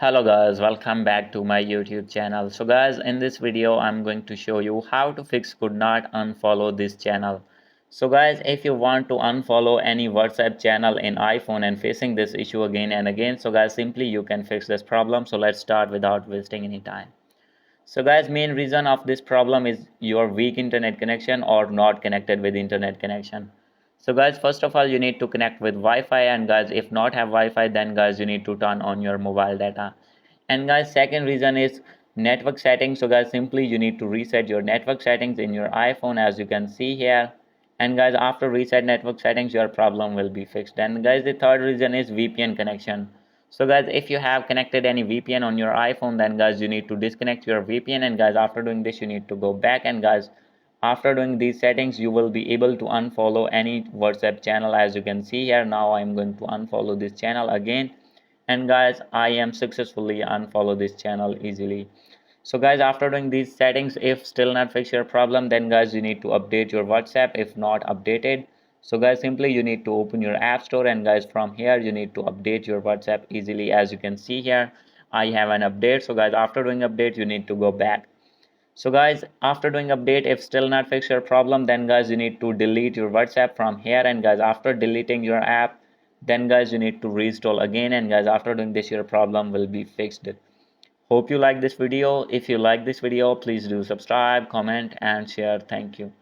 Hello guys, welcome back to my YouTube channel. So guys, in this video I'm going to show you how to fix could not unfollow this channel. So guys, if you want to unfollow any WhatsApp channel in iPhone and facing this issue again and again, so guys, simply you can fix this problem. So let's start without wasting any time. So guys, main reason of this problem is your weak internet connection or not connected with internet connection. So guys, first of all, you need to connect with Wi-Fi, and guys, if not have Wi-Fi, then guys, you need to turn on your mobile data. And guys, second reason is network settings. So guys, simply you need to reset your network settings in your iPhone, as you can see here. And guys, after reset network settings, your problem will be fixed. And guys, the third reason is VPN connection. So guys, if you have connected any VPN on your iPhone, then guys, you need to disconnect your VPN. And guys, after doing this, you need to go back. And guys, after doing these settings, you will be able to unfollow any WhatsApp channel, as you can see here. Now I'm going to unfollow this channel again. And guys, I am successfully unfollow this channel easily. So guys, after doing these settings, if still not fix your problem, then guys, you need to update your WhatsApp if not updated. So guys, simply you need to open your app store, and guys, from here you need to update your WhatsApp easily. As you can see here, I have an update. So guys, after doing update, you need to go back. So guys, after doing update, if still not fix your problem, then guys, you need to delete your WhatsApp from here. And guys, after deleting your app, then guys, you need to reinstall again. And guys, after doing this, your problem will be fixed. Hope you like this video. If you like this video, please do subscribe, comment and share. Thank you.